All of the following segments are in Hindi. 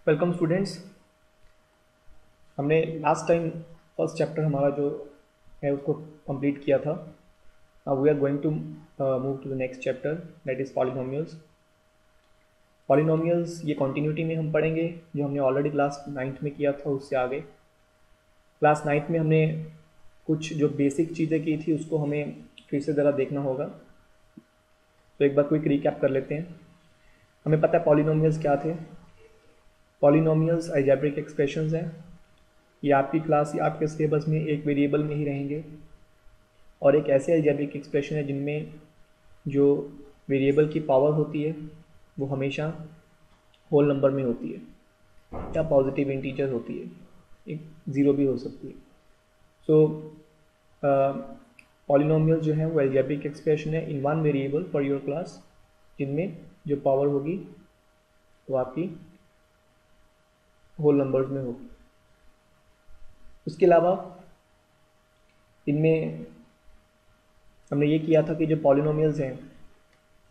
Welcome students. हमने लास्ट टाइम फर्स्ट चैप्टर हमारा जो है उसको कंप्लीट किया था। Now we are going to move to the next chapter, that is polynomials. Polynomials ये कॉन्टिन्यूटी में हम पढ़ेंगे जो हमने ऑलरेडी क्लास 9th में किया था, उससे आगे। क्लास 9th में हमने कुछ जो बेसिक चीज़ें की थी उसको हमें फिर से ज़रा देखना होगा, तो एक बार क्विक रिकैप कर लेते हैं। हमें पता है पॉलिनोमियल्स क्या थे। पॉलिनोमियल्स अलजेब्रिक एक्सप्रेशंस हैं। ये आपकी क्लास या आपके सिलेबस में एक वेरिएबल में ही रहेंगे और एक ऐसे अलजेब्रिक एक्सप्रेशन है जिनमें जो वेरिएबल की पावर होती है वो हमेशा होल नंबर में होती है या पॉजिटिव इंटीजर होती है, एक ज़ीरो भी हो सकती है। सो पॉलिनोमियल जो है वो अलजेब्रिक एक्सप्रेशन है in one variable for your class, जिनमें जो पावर होगी वो आपकी होल नंबर्स में होगी। उसके अलावा इनमें हमने ये किया था कि जो पॉलिनोमियल्स हैं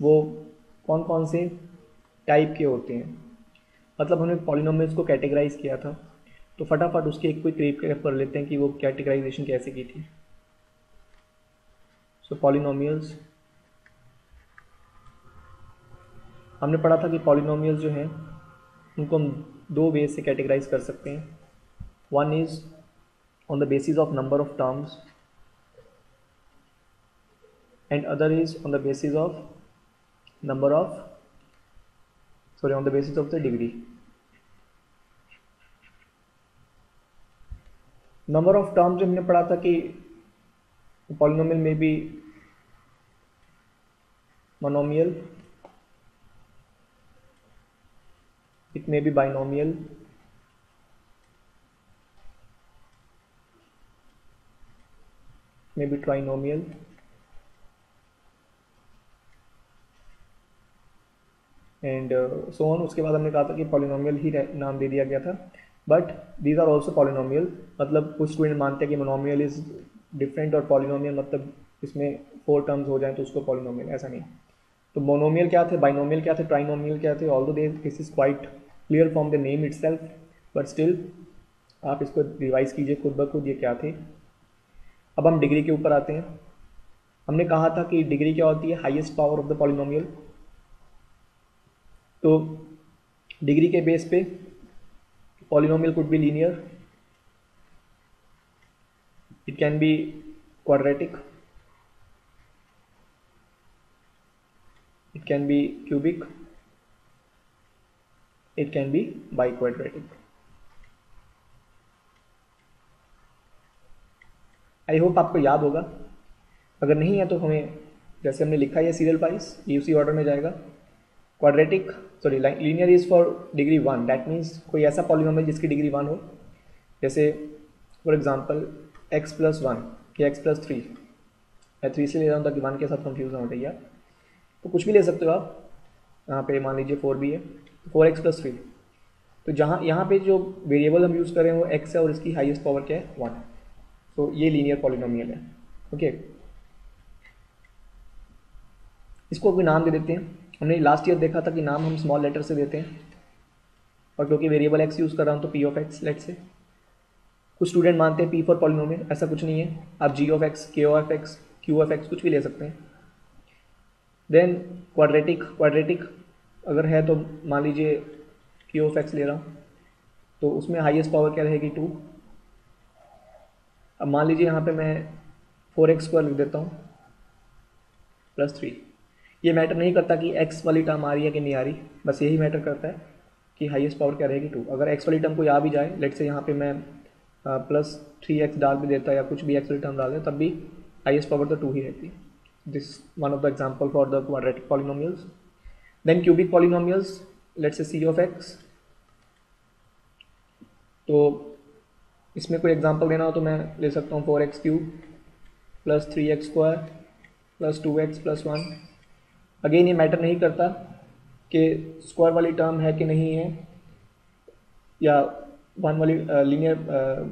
वो कौन कौन से टाइप के होते हैं, मतलब हमने पॉलिनोमियल्स को कैटेगराइज किया था। तो फटाफट उसके एक क्विक रिकैप कर लेते हैं कि वो कैटेगराइजेशन कैसे की थी। सो पॉलिनोमियल्स हमने पढ़ा था कि पॉलिनोमियल्स जो हैं उनको हम दो वे से कैटेगराइज कर सकते हैं। One is on the basis of number of terms and other is on the basis of on the basis of the degree. Number of terms हमने पढ़ा था कि polynomial may be monomial, it may be binomial, may be trinomial, and so on. उसके बाद हमने कहा था कि पॉलिनोमियल ही नाम दे दिया गया था, but these are also polynomial. मतलब कुछ स्टूडेंट मानते हैं कि मोनोमियल इज डिफरेंट और पॉलिनोमियल मतलब इसमें 4 टर्म्स हो जाएं तो उसको पॉलिनोमियल, ऐसा नहीं। तो मोनोमियल क्या थे, बाइनोमियल क्या थे, ट्राइनोमियल क्या थे, although this is quite clear from the name itself, but still आप इसको रिवाइज कीजिए खुद ब खुद ये क्या थे। अब हम डिग्री के ऊपर आते हैं। हमने कहा था कि डिग्री क्या होती है, highest power of the polynomial. तो डिग्री के बेस पे polynomial could be linear, it can be quadratic, it can be cubic, it can be biquadratic. I hope आपको याद होगा। अगर नहीं है तो हमें, जैसे हमने लिखा है सीरियल वाइज, ये उसी ऑर्डर में जाएगा। Quadratic linear is for degree 1, that means कोई ऐसा पॉलिनोमियल जिसकी डिग्री 1 हो। जैसे फॉर एग्जांपल x+1 या x+3, मैं 3 से ले रहा हूँ ताकि 1 के साथ कंफ्यूज ना हो जाइए आप, तो कुछ भी ले सकते हो आप। यहाँ पे मान लीजिए 4 भी है, 4x+3। तो यहाँ पे जो वेरिएबल हम यूज़ कर रहे हैं वो x है और इसकी हाईएस्ट पावर क्या है, 1। तो ये लीनियर पॉलिनोमियल है। ओके, इसको कोई नाम दे देते हैं। हमने लास्ट ईयर देखा था कि नाम हम स्मॉल लेटर से देते हैं, और क्योंकि वेरिएबल x यूज़ कर रहा हूँ तो p(x) लेट से। कुछ स्टूडेंट मानते हैं p फॉर पॉलिनोमियल, ऐसा कुछ नहीं है। आप g(x), k(x), q(x) कुछ भी ले सकते हैं। देन क्वाड्रेटिक अगर है तो मान लीजिए q(x) ले रहा हूँ, तो उसमें हाईएस्ट पावर क्या रहेगी, 2। अब मान लीजिए यहाँ पे मैं 4x² लिख देता हूँ +3। ये मैटर नहीं करता कि x वाली टर्म आ रही है कि नहीं आ रही, बस यही मैटर करता है कि हाईएस्ट पावर क्या रहेगी, 2। अगर x वाली टर्म कोई आ भी जाए, लेट से यहाँ पे मैं +3x डाल भी देता या कुछ भी x वाली टर्म डाल दे, तब भी हाईएस्ट पावर तो 2 ही रहती है। This one of the example for the quadratic polynomials. Then cubic polynomials, let say c(x). तो इसमें कोई एग्जाम्पल देना हो तो मैं ले सकता हूँ 4x³ + 3x² + 2x + 1। अगेन ये मैटर नहीं करता कि स्क्वायर वाली टर्म है कि नहीं है, या 1 वाली लीनियर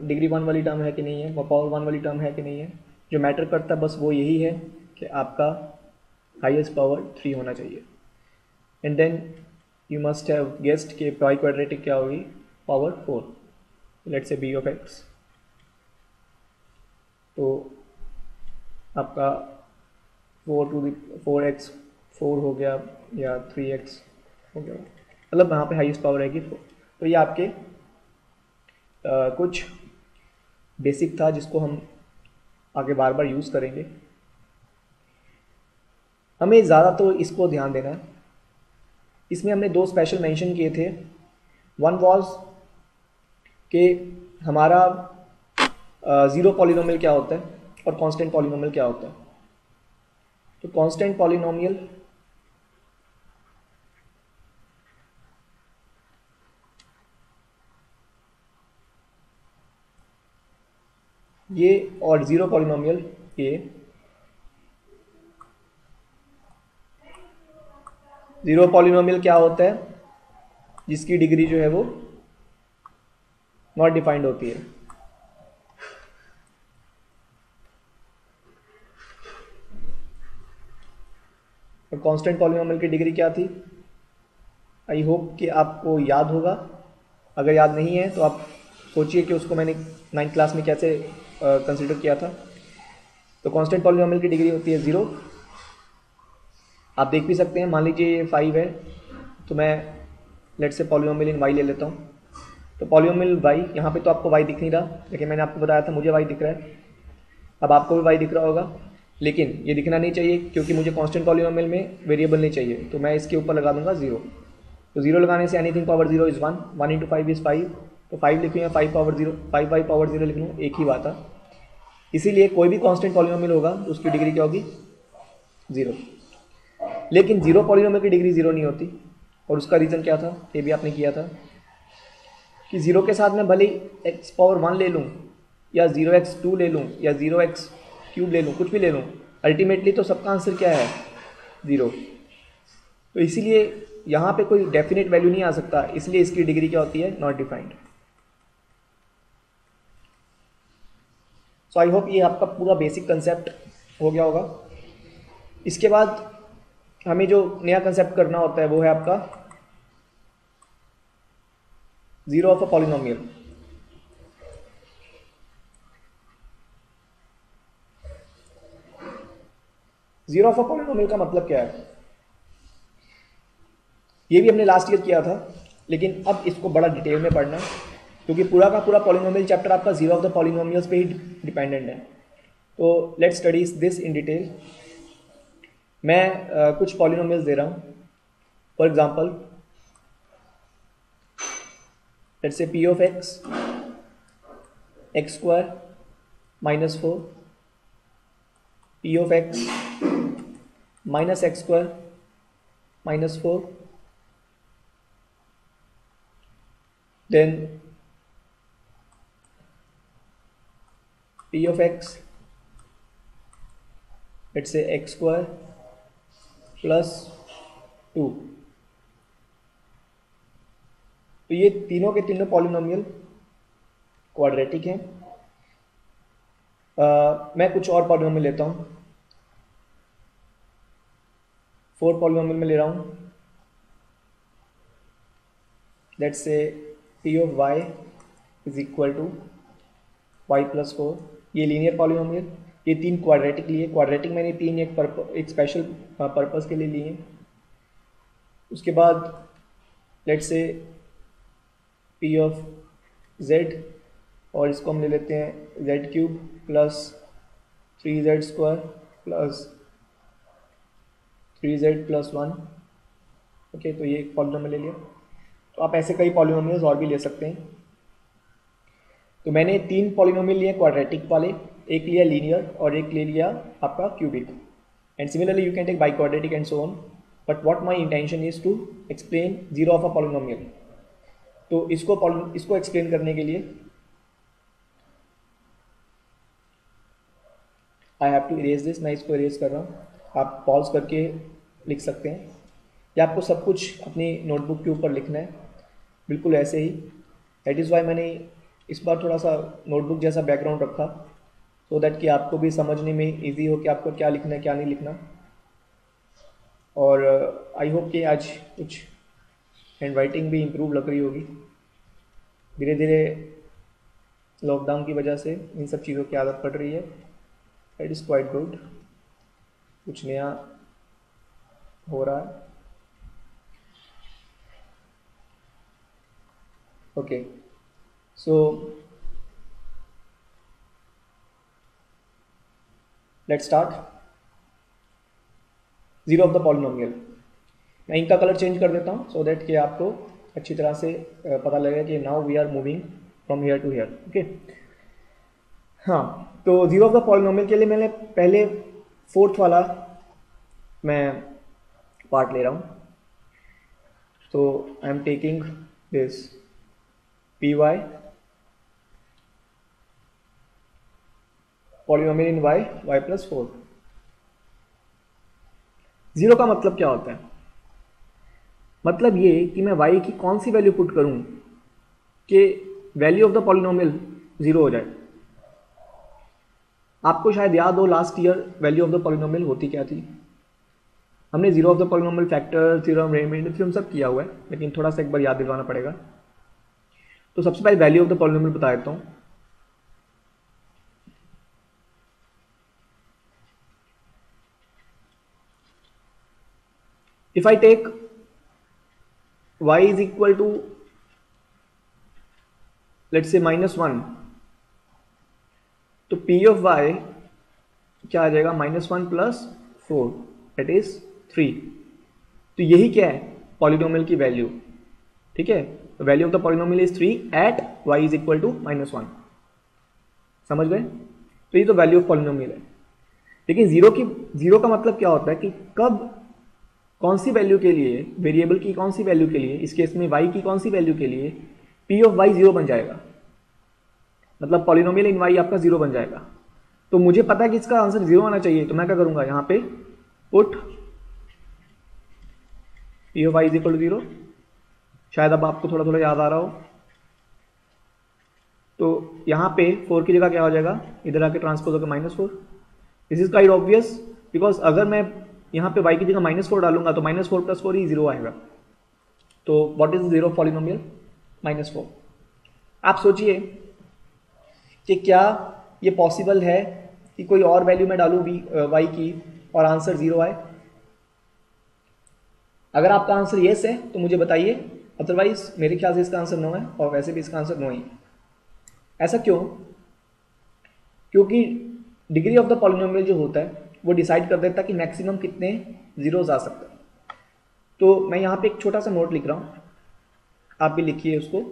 डिग्री 1 वाली टर्म है कि नहीं है, पावर 1 वाली टर्म है कि नहीं है। जो मैटर करता है बस वो यही है कि आपका हाईएस्ट पावर 3 होना चाहिए। And then you must have guessed कि पाई क्वाड्रेटिक क्या होगी, power 4, let's say B of X. तो आपका 4x 4 हो गया या 3x हो गया, मतलब यहाँ पे हाईएस्ट पावर आएगी 4। तो ये आपके कुछ बेसिक था जिसको हम आगे बार बार यूज़ करेंगे। हमें ज़्यादा तो इसको ध्यान देना है। इसमें हमने दो स्पेशल मेंशन किए थे। वन वाज कि हमारा ज़ीरो पॉलिनोमियल क्या होता है और कांस्टेंट पॉलिनोमियल क्या होता है। तो कांस्टेंट पॉलिनोमियल ये और ज़ीरो पॉलिनोमियल ये। ज़ीरो पॉलिनोमियल क्या होता है, जिसकी डिग्री जो है वो नॉट डिफाइंड होती है। और कांस्टेंट पॉलिनोमियल की डिग्री क्या थी, आई होप कि आपको याद होगा। अगर याद नहीं है तो आप सोचिए कि उसको मैंने 9th क्लास में कैसे कंसिडर किया था। तो कांस्टेंट पॉलिनोमियल की डिग्री होती है 0। आप देख भी सकते हैं, मान लीजिए ये 5 है, तो मैं लेट से पॉलिनोमियल इन y ले लेता हूँ। तो पॉलिनोमियल y, यहाँ पे तो आपको y दिख नहीं रहा, लेकिन मैंने आपको बताया था मुझे y दिख रहा है। अब आपको भी y दिख रहा होगा, लेकिन ये दिखना नहीं चाहिए क्योंकि मुझे कांस्टेंट पॉलिनोमियल में वेरिएबल नहीं चाहिए। तो मैं इसके ऊपर लगा दूंगा 0। तो 0 लगाने say anything power 0 is 1, 1 into 5 is 5। तो 5 लिखूँ या 5 पावर 0, 5 पावर 0 लिख लूँ, एक ही बात है। इसीलिए कोई भी कांस्टेंट पॉलिनोमियल होगा तो उसकी डिग्री क्या होगी, 0। लेकिन ज़ीरो पॉलिनोमियल की डिग्री 0 नहीं होती। और उसका रीज़न क्या था, ये भी आपने किया था कि 0 के साथ मैं भले x पावर 1 ले लूँ या 0x2 ले लूँ या 0x³ ले लूँ, कुछ भी ले लूँ, अल्टीमेटली तो सबका आंसर क्या है, 0। तो इसीलिए यहाँ पे कोई डेफिनेट वैल्यू नहीं आ सकता, इसलिए इसकी डिग्री क्या होती है, not defined. So I hope ये आपका पूरा बेसिक कंसेप्ट हो गया होगा। इसके बाद हमें जो नया कंसेप्ट करना होता है वो है आपका zero of a polynomial. Zero of a polynomial का मतलब क्या है, ये भी हमने लास्ट ईयर किया था, लेकिन अब इसको बड़ा डिटेल में पढ़ना है क्योंकि पूरा का पूरा पॉलिनोमियल चैप्टर आपका ज़ीरो ऑफ द पॉलिनोमियल्स पे ही डिपेंडेंट है। तो let's study this in detail. मैं कुछ पॉलिनोमियल्स दे रहा हूँ। For example let's say p of x x² -4, p of x -x² -4, then p of x let's say x² +2। तो ये तीनों के तीनों पॉलिनोमियल क्वाड्रेटिक हैं। मैं कुछ और पॉलिनोमियल लेता हूँ। 4 पॉलिनोमियल में ले रहा हूँ। Let's say p of y is equal to y + 4। ये लीनियर पॉलिनोमियल, ये 3 क्वाड्रेटिक लिए। क्वाड्रेटिक मैंने 3 एक स्पेशल पर्पस के लिए लिए। उसके बाद let's say p of z, और इसको हम ले लेते हैं z³ + 3z² + 3z + 1। ओके, तो ये एक पॉलिनोमियल ले लिया। तो आप ऐसे कई पॉलिनोमियल्स और भी ले सकते हैं। तो मैंने 3 पॉलिनोमियल लिए क्वाड्रेटिक वाले, एक लिया लीनियर और एक ले लिया आपका cubic. And similarly you can take biquadratic and so on, but what my intention is to explain zero of a polynomial. तो इसको एक्सप्लेन करने के लिए I have to erase this. मैं इसको इरेज कर रहा हूँ, आप पॉज करके लिख सकते हैं या आपको सब कुछ अपनी नोटबुक के ऊपर लिखना है, बिल्कुल ऐसे ही। दैट इज़ वाई मैंने इस बार थोड़ा सा नोटबुक जैसा बैकग्राउंड रखा, सो दैट कि आपको भी समझने में इजी हो कि आपको क्या लिखना है क्या नहीं लिखना। और आई होप कि आज कुछ हैंड राइटिंग भी इम्प्रूव लग रही होगी। धीरे धीरे लॉकडाउन की वजह से इन सब चीज़ों की आदत पड़ रही है। इट इज़ क्वाइट गुड, कुछ नया हो रहा है। Okay, so let's start. Zero of the polynomial. मैं इनका कलर चेंज कर देता हूँ सो दैट कि आपको अच्छी तरह से पता लगेगा कि now we are moving from here to here. Okay, हाँ, तो जीरो ऑफ द पॉलिनोमियल के लिए मैंने पहले फोर्थ वाला मैं पार्ट ले रहा हूँ। तो I am taking this P Y polynomial in Y Y plus 4। Zero का मतलब क्या होता है? मतलब ये कि मैं y की कौन सी वैल्यू पुट करूं कि value of the polynomial zero हो जाए। आपको शायद याद हो last year value of the polynomial होती क्या थी। हमने zero of the polynomial factor theorem remainder theorem सब किया हुआ है, लेकिन थोड़ा सा एक बार याद दिलवाना पड़ेगा। तो सबसे पहले वैल्यू ऑफ द पॉलिनोमियल बता देता हूं। If I take y is equal to let's say -1, तो p of y क्या आ जाएगा? -1 + 4 that is 3। तो यही क्या है? पॉलिनोमियल की वैल्यू। ठीक है, value of the polynomial is 3 at y is equal to -1। समझ गए? तो ये तो वैल्यू ऑफ पॉलिनोमियल है। लेकिन जीरो का मतलब क्या होता है कि कब कौन सी वैल्यू के लिए, वेरिएबल की कौन सी वैल्यू के लिए, इस केस में y की कौन सी वैल्यू के लिए p ऑफ y जीरो बन जाएगा, मतलब पॉलिनोमियल इन y आपका जीरो बन जाएगा। तो मुझे पता है कि इसका आंसर जीरो आना चाहिए, तो मैं क्या करूंगा? यहां पे put p of y is equal to zero. शायद अब आपको थोड़ा थोड़ा याद आ रहा हो। तो यहां पे 4 की जगह क्या हो जाएगा? इधर आके ट्रांसपोज होकर -4। This is quite obvious, because अगर मैं यहाँ पे y की जगह -4 डालूंगा तो -4 + 4 ही जीरो आएगा। तो व्हाट इज जीरो पॉलिनोमियल? -4। आप सोचिए कि क्या ये पॉसिबल है कि कोई और वैल्यू मैं डालूं y की और आंसर जीरो आए? अगर आपका आंसर येस है तो मुझे बताइए, अदरवाइज मेरे ख्याल से इसका आंसर नो है, और वैसे भी इसका आंसर नो ही है। ऐसा क्यों? क्योंकि डिग्री ऑफ द पॉलिनोमियल जो होता है वो डिसाइड कर देता है कि मैक्सिमम कितने जीरोस आ सकते हैं। तो मैं यहाँ पे एक छोटा सा नोट लिख रहा हूँ, आप भी लिखिए उसको।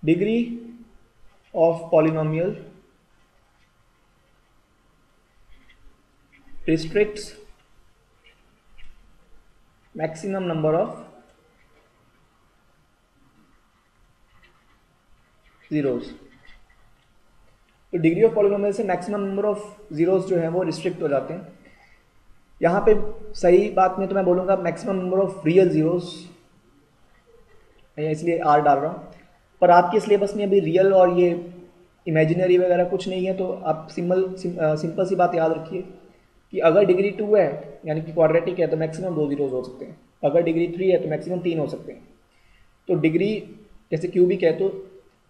Degree of polynomial restricts maximum number of zeros. तो डिग्री ऑफ पॉलिनोमियल से मैक्सिमम नंबर ऑफ जीरोस जो है वो रिस्ट्रिक्ट हो जाते हैं। यहाँ पे सही बात में तो मैं बोलूँगा maximum number of real zeros, मैं इसलिए आर डाल रहा हूँ। पर आपके सिलेबस में अभी रियल और ये इमेजिनरी वगैरह कुछ नहीं है, तो आप सिंपल सी बात याद रखिए कि अगर डिग्री 2 है यानी कि क्वाड्रेटिक है तो मैक्सिमम 2 जीरोस हो सकते हैं। अगर डिग्री 3 है तो मैक्सिमम 3 हो सकते हैं। तो डिग्री जैसे क्यूबिक है तो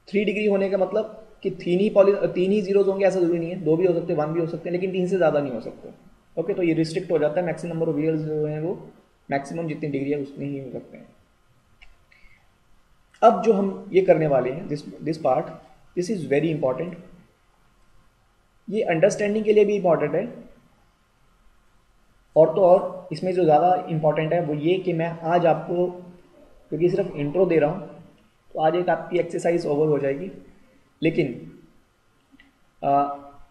3 डिग्री होने का मतलब कि 3 ही जीरोस होंगे ऐसा जरूरी नहीं है, 2 भी हो सकते हैं, 1 भी हो सकते हैं, लेकिन 3 से ज़्यादा नहीं हो सकते। ओके, तो ये रिस्ट्रिक्ट हो जाता है। मैक्सिमम नंबर ऑफ रियल्स जो हैं वो मैक्सिमम जितनी डिग्री है उतनी ही हो सकते हैं। अब जो हम ये करने वाले हैं this part, this is very important. ये अंडरस्टैंडिंग के लिए भी इंपॉर्टेंट है, और तो और इसमें जो ज़्यादा इंपॉर्टेंट है वो ये कि मैं आज आपको, क्योंकि सिर्फ इंट्रो दे रहा हूँ, तो आज एक आपकी एक्सरसाइज ओवर हो जाएगी। लेकिन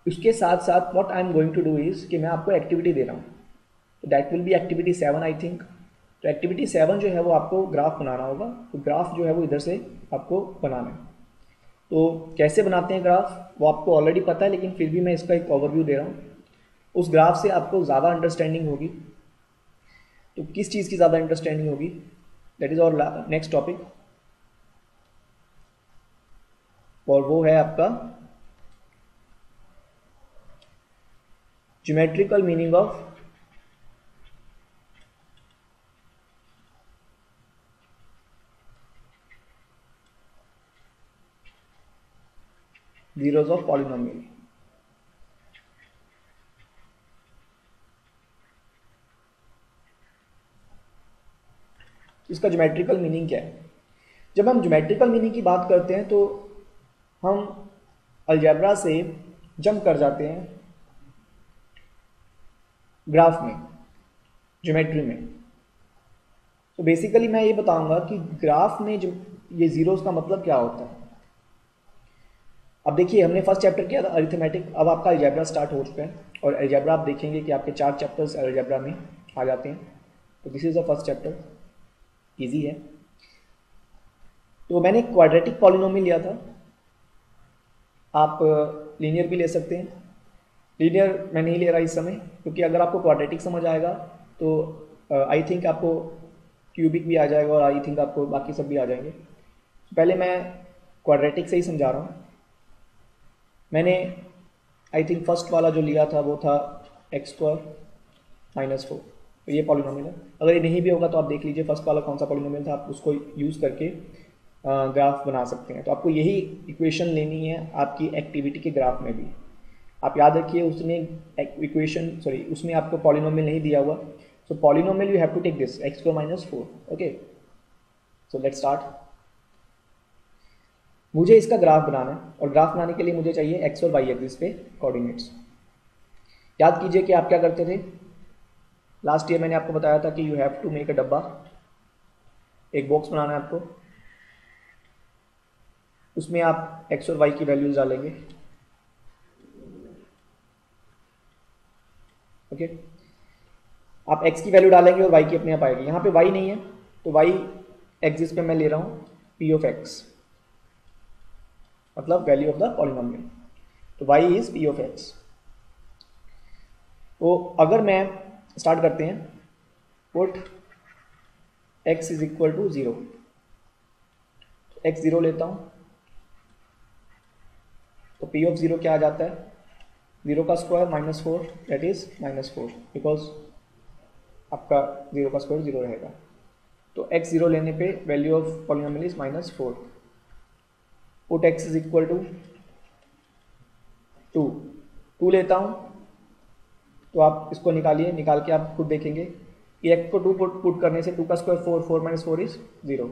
उसके साथ साथ what I am going to do is कि मैं आपको एक्टिविटी दे रहा हूँ। तो that will be activity 7 I think. तो एक्टिविटी 7 जो है वो आपको ग्राफ बनाना होगा। तो ग्राफ जो है वो इधर से आपको बनाना है। तो कैसे बनाते हैं ग्राफ वो आपको ऑलरेडी पता है, लेकिन फिर भी मैं इसका एक ओवरव्यू दे रहा हूँ। उस ग्राफ से आपको ज़्यादा अंडरस्टैंडिंग होगी। तो किस चीज़ की ज़्यादा अंडरस्टैंडिंग होगी? That is our next topic, और वो है आपका geometrical meaning of zeros of polynomial. इसका ज्योमेट्रिकल मीनिंग क्या है? जब हम ज्योमेट्रिकल मीनिंग की बात करते हैं तो हम अलजेब्रा से जंप कर जाते हैं ग्राफ में, ज्योमेट्री में। तो बेसिकली मैं ये बताऊंगा कि ग्राफ में जो ये जीरोस का मतलब क्या होता है। अब देखिए, हमने फर्स्ट चैप्टर किया था अरिथमेटिक, अब आपका अलजेब्रा स्टार्ट हो चुका है और अलजेब्रा आप देखेंगे कि आपके 4 चैप्टर्स अलजेब्रा में आ जाते हैं। तो this is the first chapter, easy है। तो मैंने क्वाड्रेटिक पॉलिनोमियल लिया था, आप लीनियर भी ले सकते हैं। लीनियर मैं नहीं ले रहा इस समय, क्योंकि अगर आपको क्वाड्रेटिक समझ आएगा तो आई थिंक आपको क्यूबिक भी आ जाएगा और आई थिंक आपको बाकी सब भी आ जाएंगे। पहले मैं क्वाड्रेटिक से ही समझा रहा हूँ। मैंने आई थिंक फर्स्ट वाला जो लिया था वो था x² -4, तो ये पॉलिनोमियल है। अगर ये नहीं भी होगा तो आप देख लीजिए फर्स्ट वाला कौन सा पॉलिनोमियल था, आप उसको यूज़ करके ग्राफ बना सकते हैं। तो आपको यही इक्वेशन लेनी है आपकी एक्टिविटी के ग्राफ में भी। आप याद रखिए उसने उसमें आपको पॉलिनोमियल नहीं दिया हुआ, so polynomial you have to take this x² -4। Okay, so let's start. मुझे इसका ग्राफ बनाना है और ग्राफ बनाने के लिए मुझे चाहिए x और y एक्सिस पे कोऑर्डिनेट्स। याद कीजिए कि आप क्या करते थे, लास्ट ईयर मैंने आपको बताया था कि you have to make a डब्बा, एक बॉक्स बनाना है आपको, उसमें आप x और y की वैल्यूज डालेंगे। ओके, आप x की वैल्यू डालेंगे और y की अपने आप आएगी। यहाँ पे y नहीं है तो y एक्सिस पे मैं ले रहा हूँ p ऑफ x, मतलब वैल्यू ऑफ द पॉलिनोमियल। तो y is p of x। तो अगर मैं स्टार्ट करते हैं, put x is equal to 0, तो x 0 लेता हूँ तो p ऑफ 0 क्या आ जाता है, 0 का स्क्वायर -4 दैट इज -4, बिकॉज आपका 0 का स्क्वायर 0 रहेगा। तो x 0 लेने पे value of polynomial is -4। Put x is equal to 2 लेता हूँ तो आप इसको निकालिए, निकाल के आप खुद देखेंगे कि x को 2 पुट करने से 2 का स्क्वायर 4 -4 इज 0।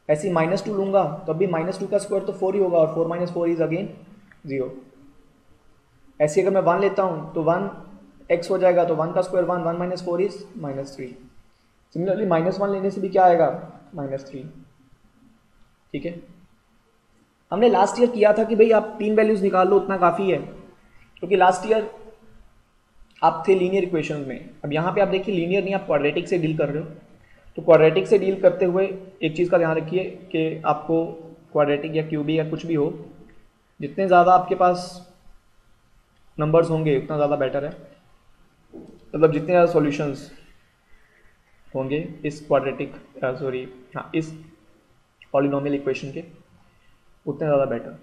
ऐसे ही -2 लूंगा तो अभी -2 का स्क्वायर तो 4 ही होगा और 4 -4 इज अगेन 0। ऐसे अगर मैं 1 लेता हूँ तो 1 x हो जाएगा, तो 1 का स्क्वायर 1 -4 इज -3। सिमिलरली -1 लेने से भी क्या आएगा, -3। ठीक है, हमने लास्ट ईयर किया था कि भाई आप 3 वैल्यूज निकाल लो, उतना काफ़ी है, क्योंकि लास्ट ईयर आप थे लीनियर इक्वेशन में। अब यहाँ पे आप देखिए लीनियर नहीं, आप क्वाड्रेटिक से डील कर रहे हो। तो क्वाड्रेटिक से डील करते हुए एक चीज़ का ध्यान रखिए कि आपको क्वाड्रेटिक या क्यूबिक या कुछ भी हो, जितने ज़्यादा आपके पास नंबर्स होंगे उतना ज़्यादा बेटर है। मतलब जितने ज़्यादा सॉल्यूशंस होंगे इस क्वाड्रेटिक इस पॉलिनोमियल इक्वेशन के, उतने ज़्यादा बेटर।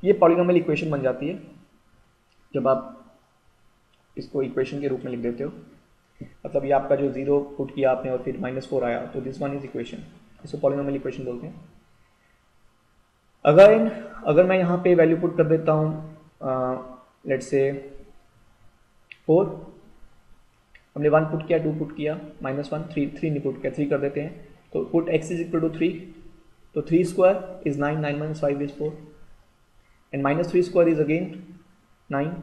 ये पॉलिनोमियल इक्वेशन बन जाती है जब आप इसको इक्वेशन के रूप में लिख देते हो। मतलब ये आपका जो 0 पुट किया आपने और फिर -4 आया, तो दिस वन इज इक्वेशन, इसको पॉलिनोमियल इक्वेशन बोलते हैं। अगर मैं यहाँ पे वैल्यू पुट कर देता हूँ लेट्स से 4, हमने 1 पुट किया, 2 पुट किया, -1, 3 नहीं पुट किया, 3 कर देते हैं। तो put x is equal to 3, तो 3 square is 9, 9 - 5 is 4, and -3 square is again 9,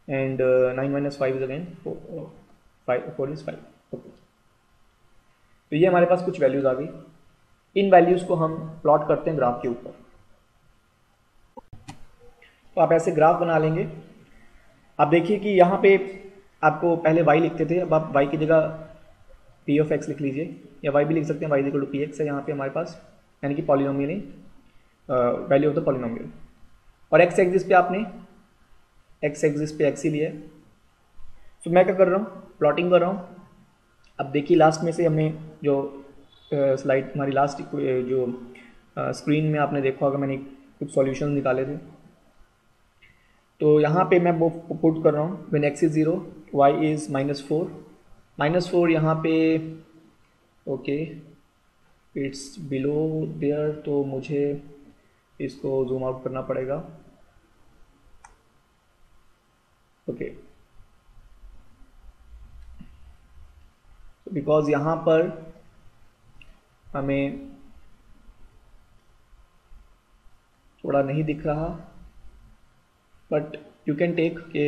and 9 - 5 is again 4 is 5। Okay, तो ये हमारे पास कुछ वैल्यूज आ गई। इन वैल्यूज को हम प्लॉट करते हैं ग्राफ के ऊपर। तो आप ऐसे ग्राफ बना लेंगे। आप देखिए कि यहाँ पे आपको पहले y लिखते थे, अब आप y की जगह p ऑफ x लिख लीजिए, या y भी लिख सकते हैं, y इक्वल टू px है यहाँ पे हमारे पास, यानी कि polynomial value of the polynomial. और x एक्सिस पे आपने x एक्सिस पे x ही लिया है। तो मैं क्या कर रहा हूँ, प्लॉटिंग कर रहा हूँ। अब देखिए लास्ट में से हमने जो स्लाइड हमारी लास्ट जो स्क्रीन में आपने देखा होगा, मैंने कुछ सॉल्यूशन निकाले थे। तो यहाँ पे मैं वो पुट कर रहा हूँ, when x is 0 y is -4 यहाँ पे ओके इट्स बिलो देयर, तो मुझे इसको जूम आउट करना पड़ेगा। ओके, बिकॉज यहाँ पर हमें थोड़ा नहीं दिख रहा, बट यू कैन टेक के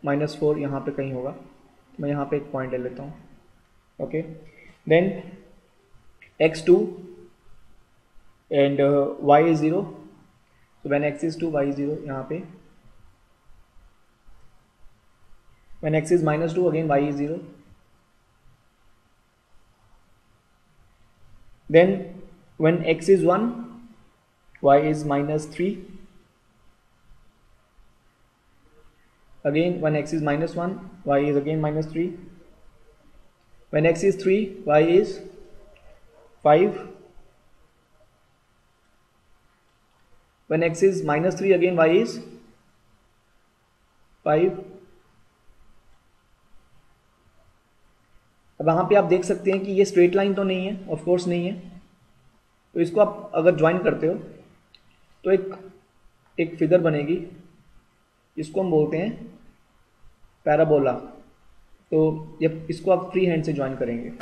-4 यहाँ पे कहीं होगा, तो मैं यहाँ पे एक पॉइंट ले लेता हूँ. Okay, then x2 and y is 0, so when x is 2 y is 0 यहाँ पे, when x is -2 again y is 0, then when x is 1 y is -3, again when x is -1 y is again -3, when x is 3 y is 5, when x is -3 again y is 5. अब यहाँ पे आप देख सकते हैं कि ये स्ट्रेट लाइन तो नहीं है, ऑफ कोर्स नहीं है, तो इसको आप अगर ज्वाइन करते हो तो एक फिगर बनेगी, इसको हम बोलते हैं पैराबोला. तो जब इसको आप फ्री हैंड से ज्वाइन करेंगे,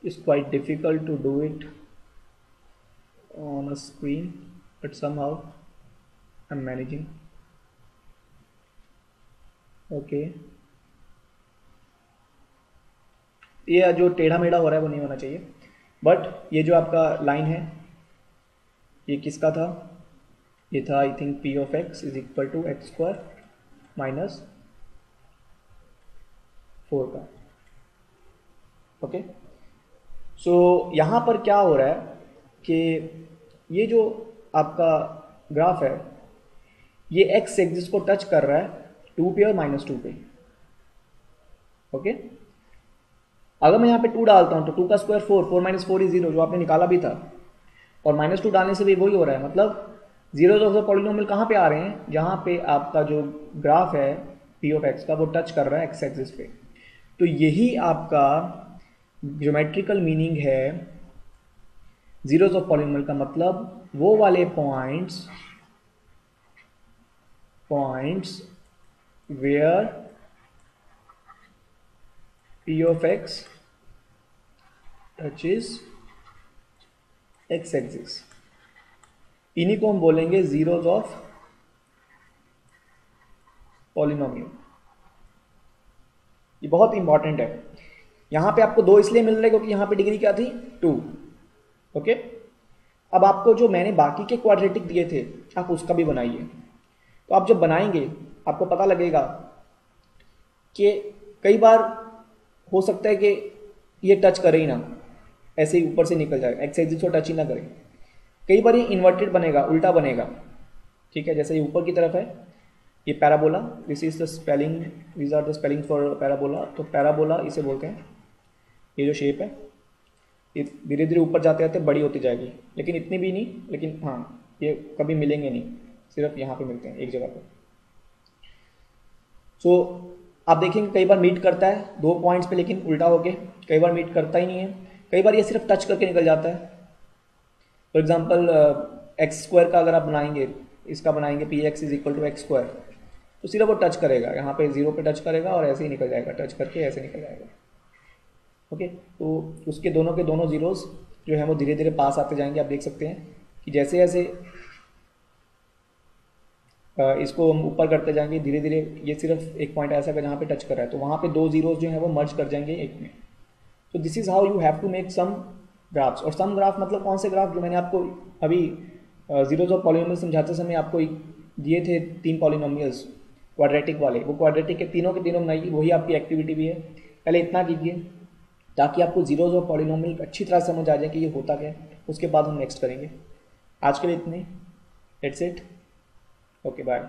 it's quite difficult to do it on a screen, but somehow I'm managing. Okay, ये जो टेढ़ा मेढ़ा हो रहा है वो नहीं होना चाहिए, बट ये जो आपका लाइन है ये किसका था? ये था I think p of x is equal to x² minus 4 का. ओके, सो यहाँ पर क्या हो रहा है कि ये जो आपका ग्राफ है ये x एक्सिस को टच कर रहा है 2 पे और -2 पे. ओके, अगर मैं यहाँ पे 2 डालता हूँ तो 2 का स्क्वायर 4 4 - 4 is 0 जो आपने निकाला भी था, और -2 डालने से भी वही हो रहा है. मतलब जीरोज ऑफ द पॉलिनोमियल कहाँ पे आ रहे हैं? जहाँ पे आपका जो ग्राफ है p of x का वो टच कर रहा है x एक्सिस पे. तो यही आपका ज्योमेट्रिकल मीनिंग है जीरोज ऑफ पॉलिनोमियल का. मतलब वो वाले points where p of x touches x axis, इन्हीं को हम बोलेंगे जीरोज ऑफ पॉलिनोमियल. ये बहुत इंपॉर्टेंट है. यहां पे आपको 2 इसलिए मिल रहे क्योंकि यहां पे डिग्री क्या थी? 2. ओके, अब आपको जो मैंने बाकी के क्वाड्रेटिक दिए थे आप उसका भी बनाइए. तो आप जब बनाएंगे आपको पता लगेगा कि कई बार हो सकता है कि ये टच करे ही ना, ऐसे ही ऊपर से निकल जाएगा, एक्स एक्सिस को टच ही ना करे. कई बार ये इन्वर्टेड बनेगा, उल्टा बनेगा. ठीक है, जैसे ये ऊपर की तरफ है ये parabola, this is the spelling, these are the spelling for parabola. तो पैराबोला इसे बोलते हैं. ये जो शेप है ये धीरे धीरे ऊपर जाते जाते बड़ी होती जाएगी, लेकिन इतनी भी नहीं, लेकिन हाँ ये कभी मिलेंगे नहीं, सिर्फ यहाँ पे मिलते हैं एक जगह पर. सो आप देखेंगे कई बार मीट करता है 2 पॉइंट्स पे, लेकिन उल्टा होके. कई बार मीट करता ही नहीं है, कई बार ये सिर्फ टच करके निकल जाता है. फॉर एग्जाम्पल x² का अगर आप बनाएंगे, इसका बनाएंगे px is equal to x², तो सिर्फ वो टच करेगा, यहाँ पे 0 पे टच करेगा और ऐसे ही निकल जाएगा, टच करके ऐसे निकल जाएगा. ओके, तो उसके दोनों के दोनों जीरोस जो है वो धीरे धीरे पास आते जाएंगे. आप देख सकते हैं कि जैसे जैसे इसको हम ऊपर करते जाएंगे धीरे धीरे ये सिर्फ एक पॉइंट ऐसा है जहाँ पे टच कर रहा है, तो वहाँ पे 2 जीरोस जो है वो मर्ज कर जाएंगे एक में. तो this is how you have to make some graphs. और सम ग्राफ मतलब कौन से ग्राफ? जो मैंने आपको अभी जीरोज ऑफ पॉलिनोमियल समझाते समय आपको दिए थे 3 पॉलिनोमियल्स क्वाड्रेटिक वाले, वो क्वाड्रेटिक के तीनों बनाइए. वही आपकी एक्टिविटी भी है. पहले इतना कीजिए ताकि आपको जीरोज ऑफ पॉलिनोमियल अच्छी तरह समझ आ जाए कि ये होता क्या है. उसके बाद हम नेक्स्ट करेंगे. आज के लिए इतने, लेट्स इट. Okay, bye.